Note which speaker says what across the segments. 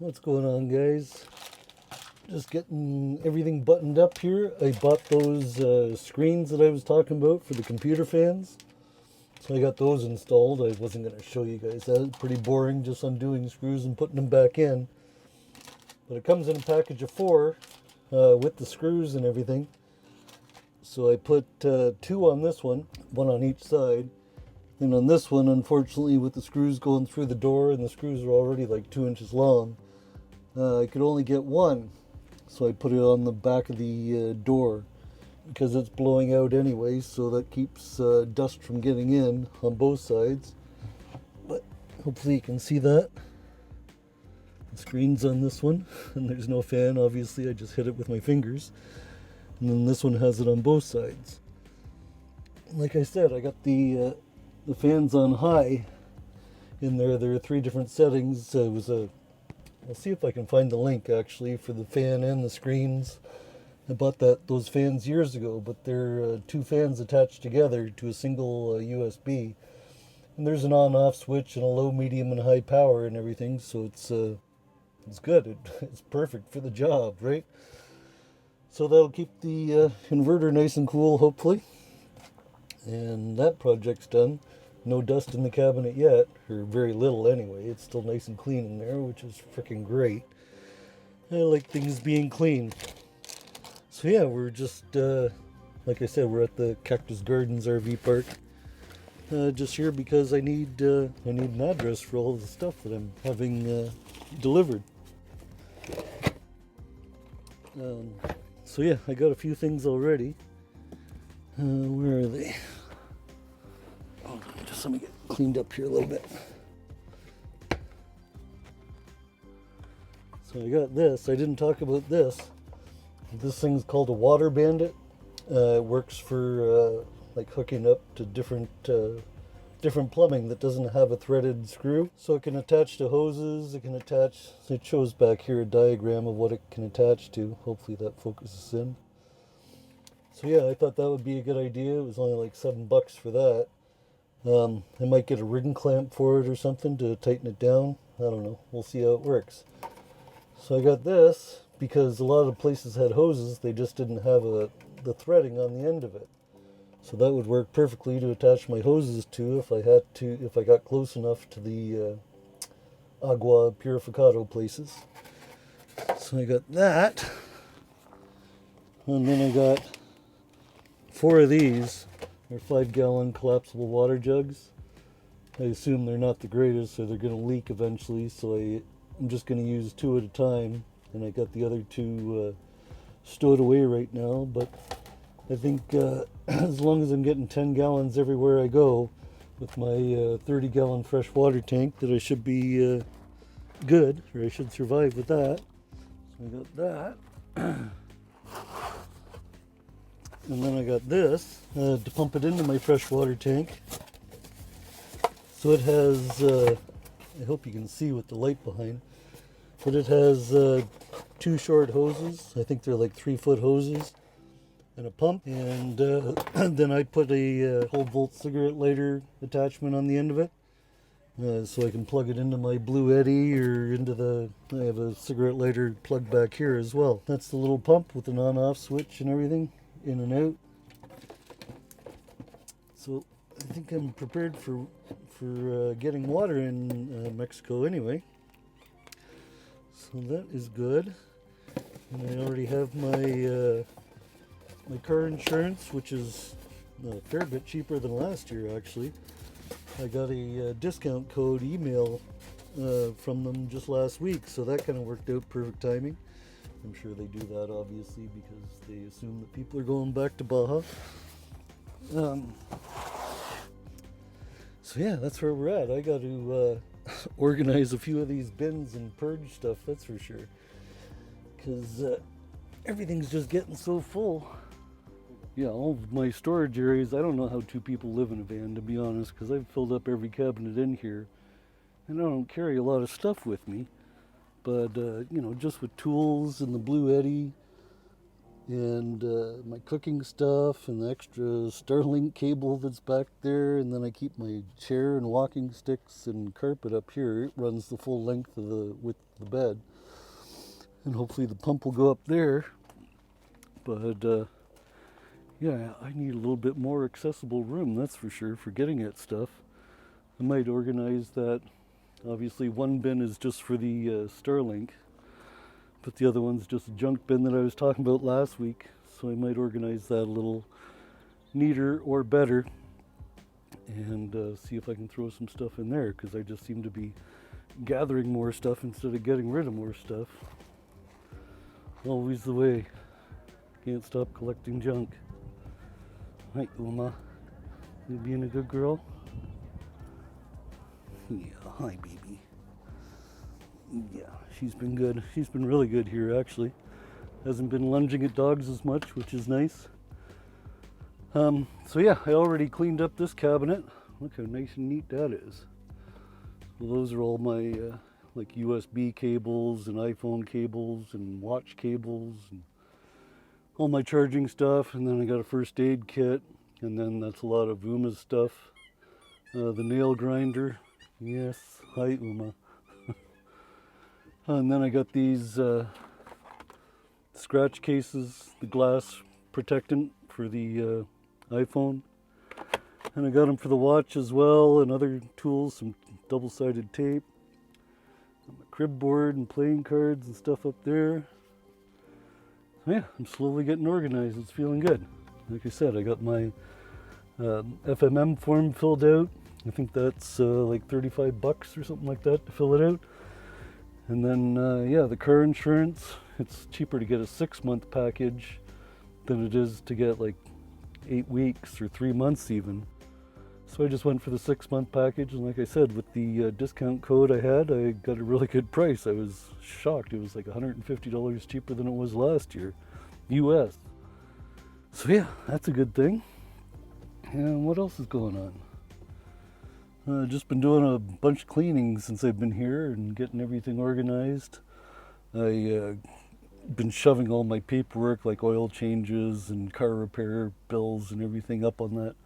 Speaker 1: What's going on, guys? Just getting everything buttoned up here. I bought those screens that I was talking about for the computer fans. So I got those installed. I wasn't going to show you guys that. It's pretty boring, just undoing screws and putting them back in. But it comes in a package of 4 with the screws and everything. So I put 2 on this one on each side. And on this one, unfortunately, with the screws going through the door, and the screws are already like 2 inches long, I could only get 1. So I put it on the back of the door because it's blowing out anyway, so that keeps dust from getting in on both sides. But hopefully you can see that. The screen's on this one, and there's no fan, obviously. I just hit it with my fingers. And then this one has it on both sides. Like I said, I got the fans on high in there. There are 3 different settings. I'll see if I can find the link actually for the fan and the screens. I bought those fans years ago, but they're 2 fans attached together to a single USB. And there's an on-off switch and a low, medium, and high power and everything, so it's good. It's perfect for the job, right? So that'll keep the inverter nice and cool, hopefully. And that project's done. No dust in the cabinet yet, or very little anyway. It's still nice and clean in there, which is freaking great. I like things being clean. So yeah, we're just, like I said, we're at the Cactus Gardens RV park. Just here because I need an address for all of the stuff that I'm having delivered. So yeah, I got a few things already. Where are they? Hold on, just let me get cleaned up here a little bit. So I got this. I didn't talk about this. This thing's called a water bandit. It works for like hooking up to different plumbing that doesn't have a threaded screw. So it can attach to hoses. It shows back here a diagram of what it can attach to. Hopefully that focuses in. So yeah, I thought that would be a good idea. It was only like $7 for that. I might get a ring clamp for it or something to tighten it down. I don't know. We'll see how it works. So I got this because a lot of places had hoses. They just didn't have the threading on the end of it. So that would work perfectly to attach my hoses to if I got close enough to the agua purificado places. So I got that. And then I got 4 of these. They're 5-gallon collapsible water jugs. I assume they're not the greatest, so they're going to leak eventually, so I'm just going to use 2 at a time, and I got the other 2 stowed away right now, but I think as long as I'm getting 10 gallons everywhere I go with my 30-gallon fresh water tank, that I should be good, or I should survive with that. So I got that. And then I got this to pump it into my freshwater tank. So it has, I hope you can see with the light behind, but it has 2 short hoses. I think they're like 3-foot hoses and a pump. And then I put a whole volt cigarette lighter attachment on the end of it. So I can plug it into my Blue Eddy or I have a cigarette lighter plugged back here as well. That's the little pump with an on-off switch and everything. In and out. So I think I'm prepared for getting water in Mexico anyway. So that is good. And I already have my my car insurance, which is a fair bit cheaper than last year actually. I got a discount code email from them just last week, so that kind of worked out perfect timing. I'm sure they do that obviously because they assume that people are going back to Baja. So yeah, that's where we're at. I got to organize a few of these bins and purge stuff, that's for sure. Because everything's just getting so full. Yeah, all of my storage areas, I don't know how 2 people live in a van, to be honest, because I've filled up every cabinet in here. And I don't carry a lot of stuff with me. But, just with tools and the Blue Eddy and my cooking stuff and the extra Starlink cable that's back there, and then I keep my chair and walking sticks and carpet up here. It runs the full length of the the bed. And hopefully the pump will go up there. But yeah, I need a little bit more accessible room, that's for sure, for getting at stuff. I might organize that. Obviously one bin is just for the Starlink, but the other one's just a junk bin that I was talking about last week. So I might organize that a little neater or better and see if I can throw some stuff in there, because I just seem to be gathering more stuff instead of getting rid of more stuff. Always the way. Can't stop collecting junk. Hi, Uma. You being a good girl? Yeah, hi, baby. Yeah, she's been good. She's been really good here, actually. Hasn't been lunging at dogs as much, which is nice. So yeah, I already cleaned up this cabinet. Look how nice and neat that is. So those are all my like USB cables and iPhone cables and watch cables and all my charging stuff. And then I got a first aid kit, and then that's a lot of Uma's stuff. The nail grinder. Yes, hi Uma. And then I got these scratch cases, the glass protectant for the iPhone. And I got them for the watch as well, and other tools, some double-sided tape. My crib board and playing cards and stuff up there. So yeah, I'm slowly getting organized. It's feeling good. Like I said, I got my FMM form filled out. I think that's like $35 or something like that to fill it out. And then, yeah, the car insurance. It's cheaper to get a 6-month package than it is to get like 8 weeks or 3 months even. So I just went for the 6-month package, and like I said, with the discount code I had, I got a really good price. I was shocked. It was like $150 cheaper than it was last year, US. So yeah, that's a good thing. And what else is going on? Just been doing a bunch of cleaning since I've been here and getting everything organized. I been shoving all my paperwork, like oil changes and car repair bills and everything, up on that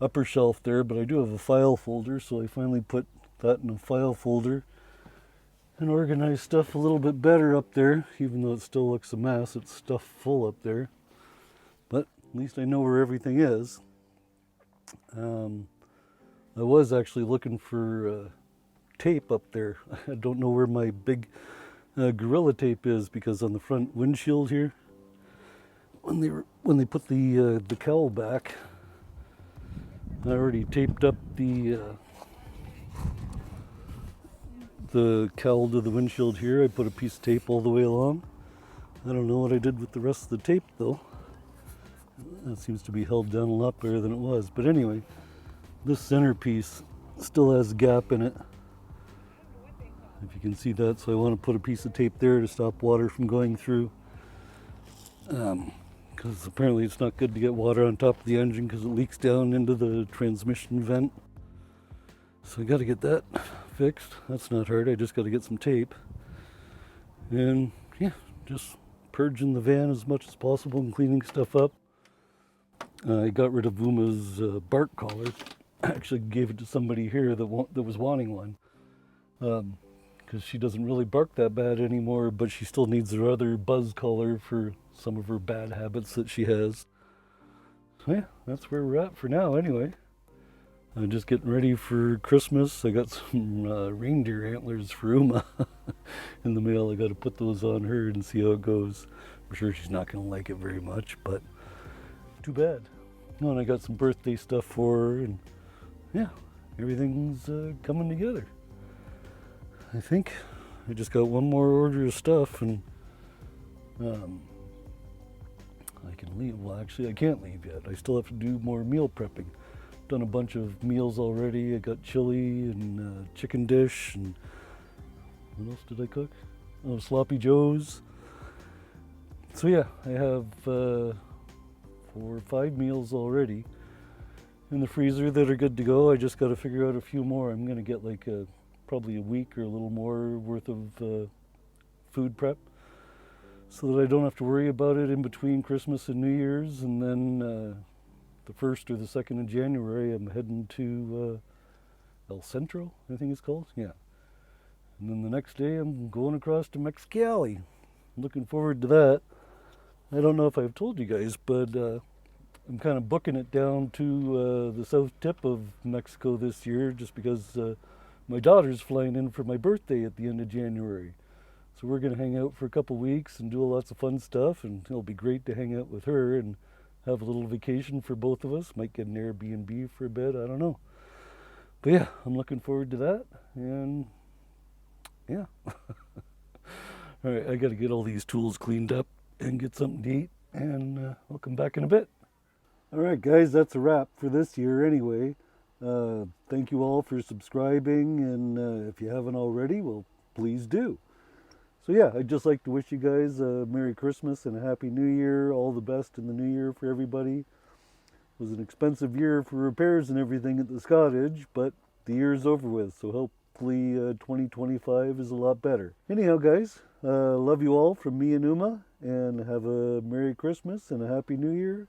Speaker 1: upper shelf there, but I do have a file folder, so I finally put that in a file folder and organized stuff a little bit better up there, even though it still looks a mess. It's stuff full up there, but at least I know where everything is. I was actually looking for tape up there. I don't know where my big Gorilla tape is, because on the front windshield here, when they put the cowl back, I already taped up the cowl to the windshield here. I put a piece of tape all the way along. I don't know what I did with the rest of the tape though. That seems to be held down a lot better than it was. But anyway, this center piece still has a gap in it, if you can see that. So I want to put a piece of tape there to stop water from going through. Because apparently it's not good to get water on top of the engine, because it leaks down into the transmission vent. So I got to get that fixed. That's not hard. I just got to get some tape. And yeah, just purging the van as much as possible and cleaning stuff up. I got rid of Uma's bark collar. I actually gave it to somebody here that was wanting one. Because she doesn't really bark that bad anymore, but she still needs her other buzz collar for some of her bad habits that she has. So yeah, that's where we're at for now anyway. I'm just getting ready for Christmas. I got some reindeer antlers for Uma in the mail. I got to put those on her and see how it goes. I'm sure she's not going to like it very much, but too bad. Oh, and I got some birthday stuff for her, and yeah, everything's coming together. I think I just got one more order of stuff, and I can leave. Well, actually, I can't leave yet. I still have to do more meal prepping. Done a bunch of meals already. I got chili and chicken dish, and what else did I cook? Oh, sloppy joes. So yeah, I have 4 or 5 meals already in the freezer that are good to go. I just got to figure out a few more. I'm going to get like probably a week or a little more worth of food prep, so that I don't have to worry about it in between Christmas and New Year's. And then the 1st or the 2nd of January, I'm heading to El Centro, I think it's called. Yeah. And then the next day I'm going across to Mexicali. Looking forward to that. I don't know if I've told you guys, but I'm kind of booking it down to the south tip of Mexico this year just because my daughter's flying in for my birthday at the end of January. So we're going to hang out for a couple weeks and do lots of fun stuff, and it'll be great to hang out with her and have a little vacation for both of us. Might get an Airbnb for a bit, I don't know. But yeah, I'm looking forward to that, and yeah. All right, I got to get all these tools cleaned up and get something to eat, and I'll come back in a bit. All right, guys, that's a wrap for this year anyway. Thank you all for subscribing, and if you haven't already, well, please do. So yeah, I'd just like to wish you guys a Merry Christmas and a Happy New Year. All the best in the new year for everybody. It was an expensive year for repairs and everything at the cottage, but the year's over with, so hopefully 2025 is a lot better. Anyhow, guys, love you all from me and Uma, and have a Merry Christmas and a Happy New Year,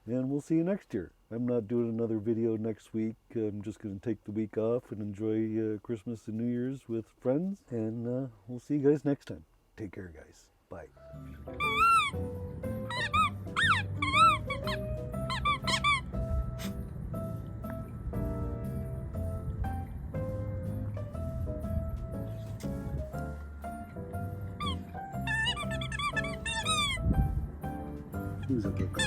Speaker 1: and we'll see you next year. I'm not doing another video next week. I'm just going to take the week off and enjoy Christmas and New Year's with friends, and we'll see you guys next time. Take care, guys. Bye. Who's a good girl?